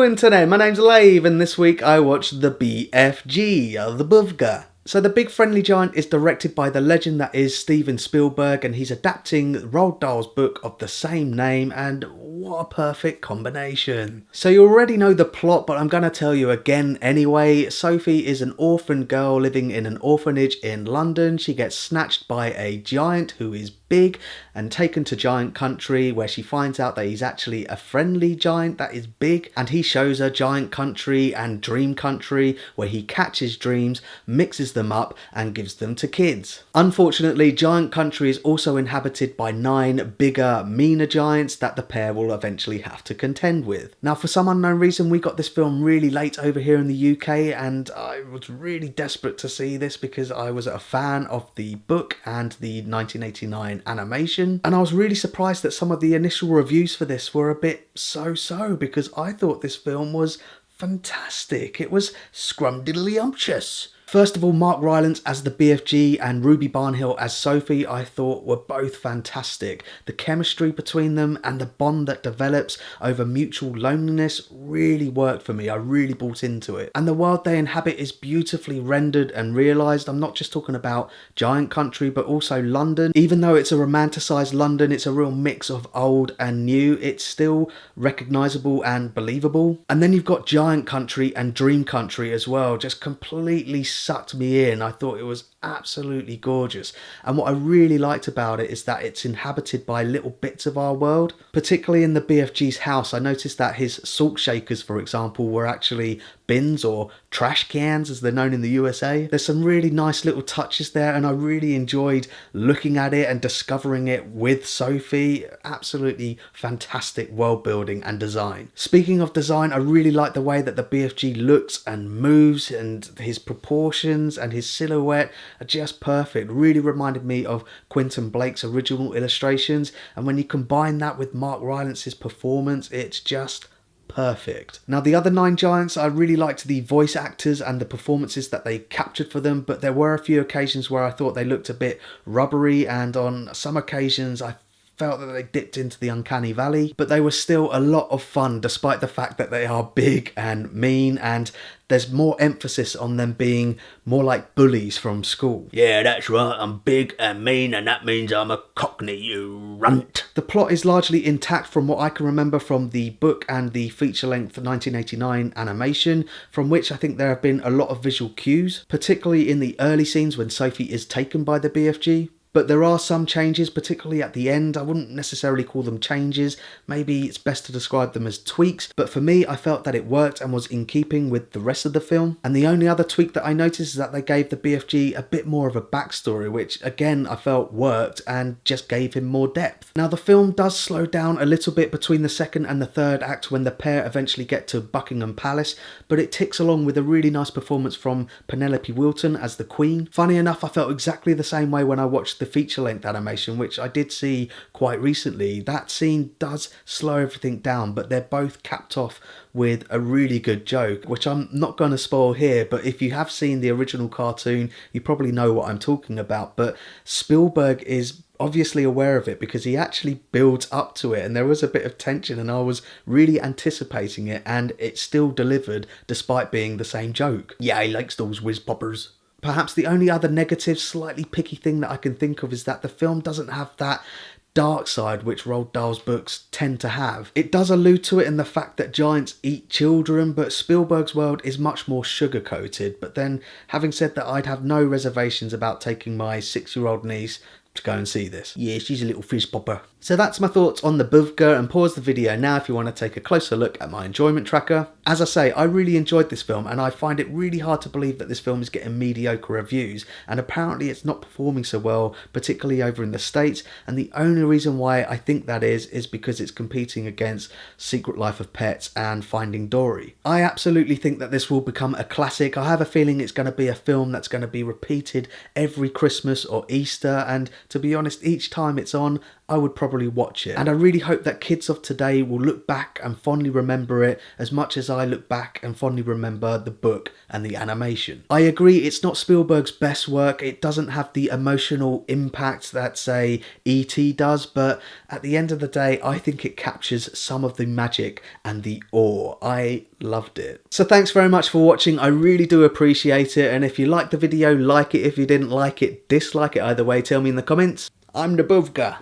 Hello internet, my name's Lave and this week I watched the BFG, the BFG. So The Big Friendly Giant is directed by the legend that is Steven Spielberg, and he's adapting Roald Dahl's book of the same name, and what a perfect combination. So you already know the plot, but I'm going to tell you again anyway. Sophie is an orphan girl living in an orphanage in London. She gets snatched by a giant who is big and taken to giant country, where she finds out that he's actually a friendly giant that is big, and he shows her giant country and dream country, where he catches dreams, mixes them up and gives them to kids. Unfortunately, giant country is also inhabited by 9 bigger, meaner giants that the pair will eventually have to contend with. Now, for some unknown reason, we got this film really late over here in the UK, and I was really desperate to see this because I was a fan of the book and the 1989 animation, and I was really surprised that some of the initial reviews for this were a bit so-so, because I thought this film was fantastic. It was scrumdiddlyumptious. First of all, Mark Rylance as the BFG and Ruby Barnhill as Sophie I thought were both fantastic. The chemistry between them and the bond that develops over mutual loneliness really worked for me. I really bought into it. And the world they inhabit is beautifully rendered and realised. I'm not just talking about giant country, but also London. Even though it's a romanticised London, it's a real mix of old and new. It's still recognisable and believable. And then you've got giant country and dream country as well, just completely sucked me in. I thought it was absolutely gorgeous, and what I really liked about it is that it's inhabited by little bits of our world. Particularly in the BFG's house, I noticed that his salt shakers, for example, were actually bins or trash cans as they're known in the USA. There's some really nice little touches there, and I really enjoyed looking at it and discovering it with Sophie. Absolutely fantastic world building and design. Speaking of design, I really like the way that the BFG looks and moves, and his proportions and his silhouette are just perfect. Really reminded me of Quentin Blake's original illustrations, and when you combine that with Mark Rylance's performance, it's just perfect. Now, the other 9 giants, I really liked the voice actors and the performances that they captured for them, but there were a few occasions where I thought they looked a bit rubbery, and on some occasions I felt that they dipped into the uncanny valley, but they were still a lot of fun despite the fact that they are big and mean, and there's more emphasis on them being more like bullies from school. Yeah, that's right, I'm big and mean, and that means I'm a cockney, you runt. The plot is largely intact from what I can remember from the book and the feature-length 1989 animation, from which I think there have been a lot of visual cues, particularly in the early scenes when Sophie is taken by the BFG. But there are some changes, particularly at the end. I wouldn't necessarily call them changes. Maybe it's best to describe them as tweaks. But for me, I felt that it worked and was in keeping with the rest of the film. And the only other tweak that I noticed is that they gave the BFG a bit more of a backstory, which again, I felt worked and just gave him more depth. Now, the film does slow down a little bit between the second and the third act when the pair eventually get to Buckingham Palace, but it ticks along with a really nice performance from Penelope Wilton as the Queen. Funny enough, I felt exactly the same way when I watched the feature-length animation, which I did see quite recently. That scene does slow everything down, but they're both capped off with a really good joke, which I'm not going to spoil here, but if you have seen the original cartoon, you probably know what I'm talking about. But Spielberg is obviously aware of it because he actually builds up to it, and there was a bit of tension, and I was really anticipating it, and it still delivered despite being the same joke. Yeah, he likes those whiz poppers. Perhaps the only other negative, slightly picky thing that I can think of is that the film doesn't have that dark side which Roald Dahl's books tend to have. It does allude to it in the fact that giants eat children, but Spielberg's world is much more sugar-coated. But then, having said that, I'd have no reservations about taking my 6-year-old niece to go and see this. Yeah, she's a little fizz popper. So that's my thoughts on the BFG, and pause the video now if you want to take a closer look at my enjoyment tracker. As I say, I really enjoyed this film, and I find it really hard to believe that this film is getting mediocre reviews, and apparently it's not performing so well, particularly over in the States, and the only reason why I think that is because it's competing against Secret Life of Pets and Finding Dory. I absolutely think that this will become a classic. I have a feeling it's going to be a film that's going to be repeated every Christmas or Easter, and to be honest, each time it's on, I would probably probably watch it. And I really hope that kids of today will look back and fondly remember it as much as I look back and fondly remember the book and the animation. I agree, it's not Spielberg's best work. It doesn't have the emotional impact that, say, E.T. does, but at the end of the day, I think it captures some of the magic and the awe. I loved it. So thanks very much for watching. I really do appreciate it. And if you liked the video, like it. If you didn't like it, dislike it. Either way, tell me in the comments. I'm the Buvga.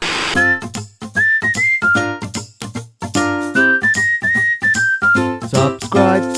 Subscribe.